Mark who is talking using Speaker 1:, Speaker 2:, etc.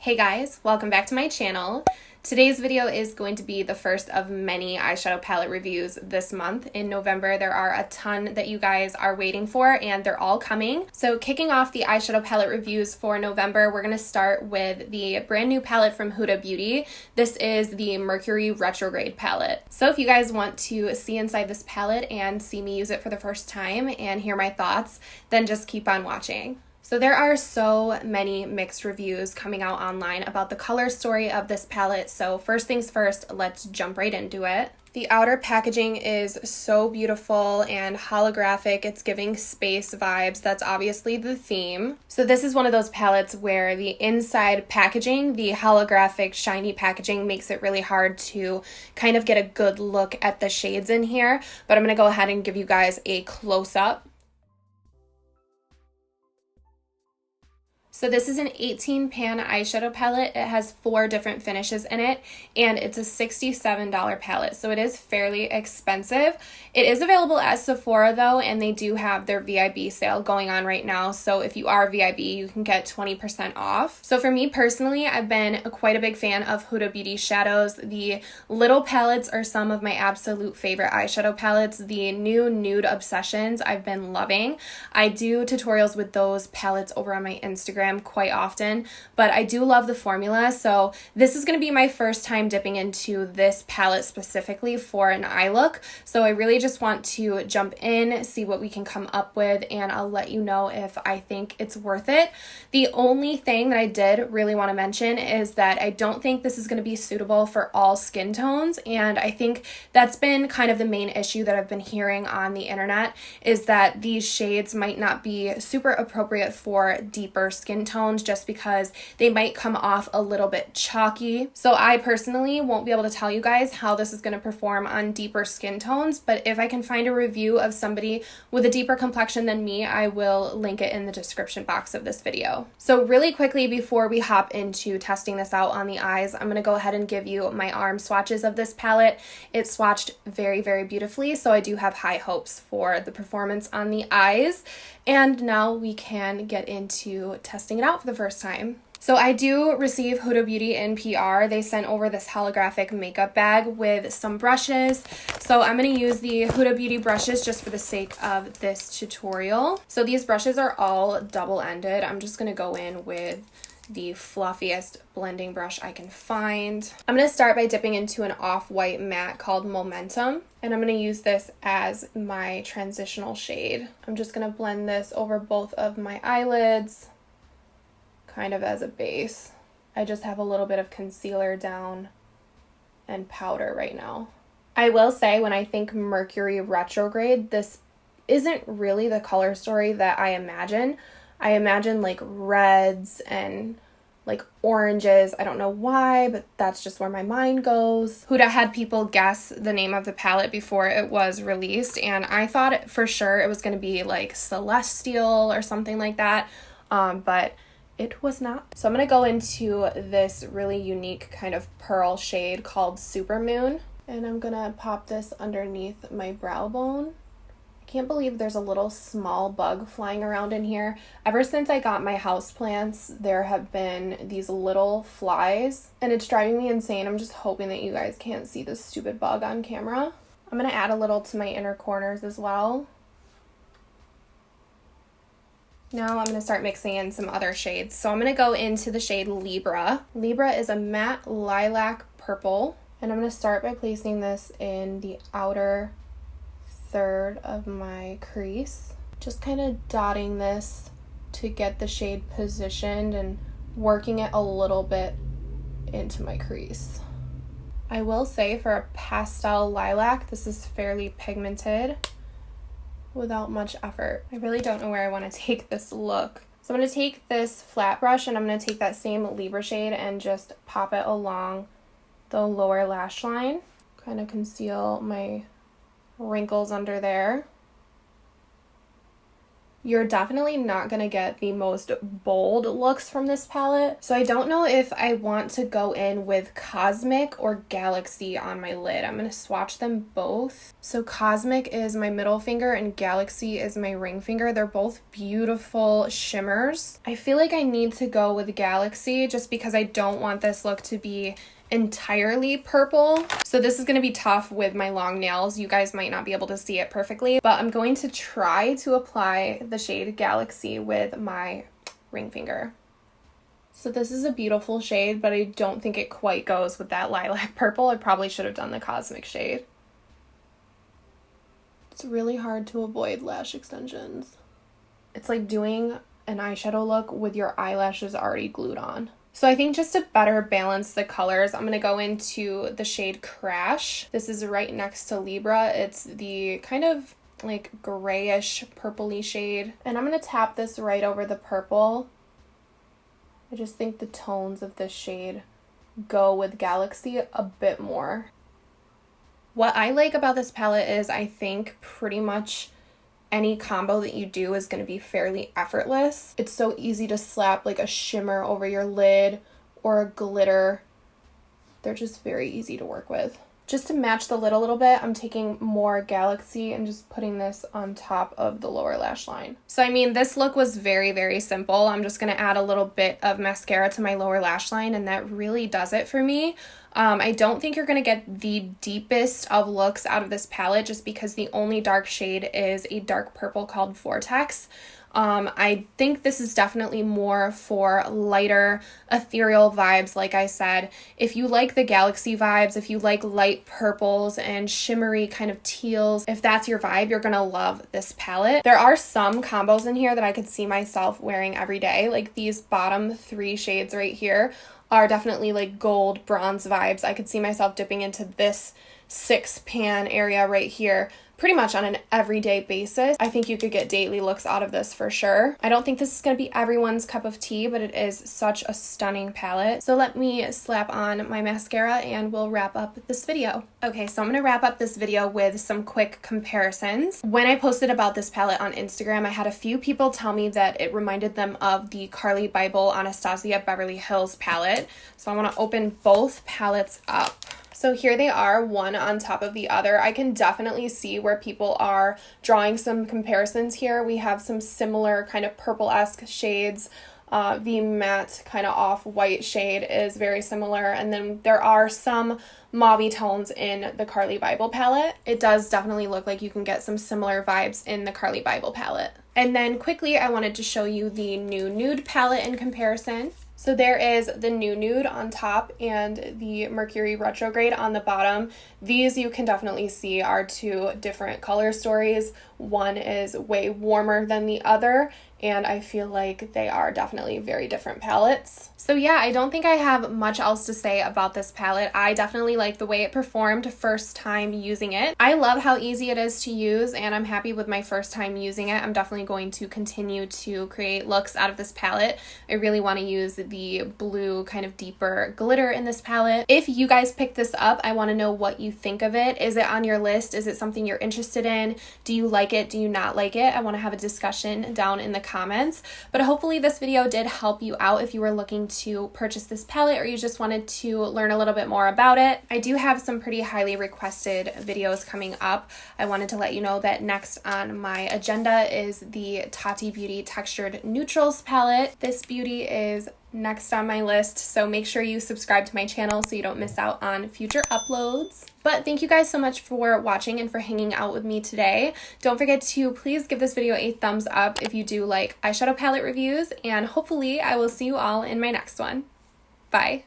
Speaker 1: Hey guys, welcome back to my channel. Today's video is going to be the first of many eyeshadow palette reviews this month. In November, there are a ton that you guys are waiting for and they're all coming. So kicking off the eyeshadow palette reviews for November, we're going to start with the brand new palette from Huda Beauty. This is the Mercury Retrograde palette. So if you guys want to see inside this palette and see me use it for the first time and hear my thoughts, then just keep on watching. So there are so many mixed reviews coming out online about the color story of this palette, so first things first, let's jump right into it. The outer packaging is so beautiful and holographic. It's giving space vibes. That's obviously the theme. So this is one of those palettes where the inside packaging, the holographic shiny packaging, makes it really hard to kind of get a good look at the shades in here, but I'm going to go ahead and give you guys a close-up. So this is an 18 pan eyeshadow palette. It has 4 different finishes in it, and it's a $67 palette, so it is fairly expensive. It is available at Sephora though, and they do have their VIB sale going on right now, so if you are VIB, you can get 20% off. So for me personally, I've been quite a big fan of Huda Beauty shadows. The little palettes are some of my absolute favorite eyeshadow palettes. The new Nude Obsessions I've been loving. I do tutorials with those palettes over on my Instagram quite often, but I do love the formula, so this is going to be my first time dipping into this palette specifically for an eye look, so I really just want to jump in, see what we can come up with, and I'll let you know if I think it's worth it. The only thing that I did really want to mention is that I don't think this is going to be suitable for all skin tones, and I think that's been kind of the main issue that I've been hearing on the internet, is that these shades might not be super appropriate for deeper skin tones just because they might come off a little bit chalky. So I personally won't be able to tell you guys how this is going to perform on deeper skin tones, but if I can find a review of somebody with a deeper complexion than me, I will link it in the description box of this video. So really quickly before we hop into testing this out on the eyes, I'm going to go ahead and give you my arm swatches of this palette. It's swatched very, very beautifully, so I do have high hopes for the performance on the eyes. And now we can get into testing it out for the first time. So I do receive Huda Beauty in PR. They sent over this holographic makeup bag with some brushes. So I'm going to use the Huda Beauty brushes just for the sake of this tutorial. So these brushes are all double-ended. I'm just going to go in with the fluffiest blending brush I can find. I'm going to start by dipping into an off-white matte called Momentum, and I'm going to use this as my transitional shade. I'm just going to blend this over both of my eyelids, kind of as a base. I just have a little bit of concealer down and powder right now. I will say, when I think Mercury Retrograde, this isn't really the color story that I imagine. I imagine like reds and like oranges. I don't know why, but that's just where my mind goes. Huda had people guess the name of the palette before it was released, and I thought for sure it was going to be like Celestial or something like that, but it was not. So I'm going to go into this really unique kind of pearl shade called Supermoon, and I'm going to pop this underneath my brow bone. Can't believe there's a little small bug flying around in here. Ever since I got my houseplants, there have been these little flies, and it's driving me insane. I'm just hoping that you guys can't see this stupid bug on camera. I'm going to add a little to my inner corners as well. Now I'm going to start mixing in some other shades. So I'm going to go into the shade Libra. Libra is a matte lilac purple, and I'm going to start by placing this in the outer third of my crease, just kind of dotting this to get the shade positioned and working it a little bit into my crease. I will say, for a pastel lilac, this is fairly pigmented without much effort. I really don't know where I want to take this look. So I'm going to take this flat brush and I'm going to take that same Libra shade and just pop it along the lower lash line, kind of conceal my wrinkles under there. you're definitely not going to get the most bold looks from this palette. So I don't know if I want to go in with Cosmic or Galaxy on my lid. I'm going to swatch them both. So Cosmic is my middle finger and Galaxy is my ring finger. They're both beautiful shimmers. I feel like I need to go with Galaxy just because I don't want this look to be entirely purple. So this is going to be tough with my long nails. You guys might not be able to see it perfectly, but I'm going to try to apply the shade Galaxy with my ring finger. So this is a beautiful shade, but I don't think it quite goes with that lilac purple. I probably should have done the Cosmic shade. It's really hard to avoid lash extensions. It's like doing an eyeshadow look with your eyelashes already glued on. So I think just to better balance the colors, I'm going to go into the shade Crash. This is right next to Libra. It's the kind of like grayish purpley shade. And I'm going to tap this right over the purple. I just think the tones of this shade go with Galaxy a bit more. What I like about this palette is I think pretty much any combo that you do is going to be fairly effortless. It's so easy to slap like a shimmer over your lid or a glitter. They're just very easy to work with. Just to match the lid a little bit, I'm taking more Galaxy and just putting this on top of the lower lash line. So I mean, this look was very, very simple. I'm just going to add a little bit of mascara to my lower lash line and that really does it for me. I don't think you're going to get the deepest of looks out of this palette just because the only dark shade is a dark purple called Vortex. I think this is definitely more for lighter ethereal vibes, like I said. If you like the Galaxy vibes, if you like light purples and shimmery kind of teals, if that's your vibe, you're gonna love this palette. There are some combos in here that I could see myself wearing every day, like these bottom 3 shades right here are definitely like gold bronze vibes. I could see myself dipping into this 6 pan area right here pretty much on an everyday basis. I think you could get daily looks out of this for sure. I don't think this is going to be everyone's cup of tea, but it is such a stunning palette. So let me slap on my mascara and we'll wrap up this video. Okay, so I'm going to wrap up this video with some quick comparisons. When I posted about this palette on Instagram, I had a few people tell me that it reminded them of the Carly Bible Anastasia Beverly Hills palette. So I want to open both palettes up. So here they are, one on top of the other. I can definitely see where people are drawing some comparisons here. We have some similar kind of purple-esque shades. The matte kind of off-white shade is very similar. And then there are some mauve tones in the Carly Bible palette. It does definitely look like you can get some similar vibes in the Carly Bible palette. And then quickly, I wanted to show you the new nude palette in comparison. So there is the new nude on top and the Mercury Retrograde on the bottom. These you can definitely see are 2 different color stories. One is way warmer than the other, and I feel like they are definitely very different palettes. So yeah, I don't think I have much else to say about this palette. I definitely like the way it performed first time using it. I love how easy it is to use, and I'm happy with my first time using it. I'm definitely going to continue to create looks out of this palette. I really want to use the blue kind of deeper glitter in this palette. If you guys pick this up, I want to know what you think of it. Is it on your list? Is it something you're interested in? Do you like it? Do you not like it? I want to have a discussion down in the comments. But hopefully this video did help you out if you were looking to purchase this palette or you just wanted to learn a little bit more about it. I do have some pretty highly requested videos coming up. I wanted to let you know that next on my agenda is the Tati Beauty Textured Neutrals palette. This beauty is next on my list, so make sure you subscribe to my channel so you don't miss out on future uploads. But thank you guys so much for watching and for hanging out with me today. Don't forget to please give this video a thumbs up if you do like eyeshadow palette reviews, and hopefully I will see you all in my next one. Bye!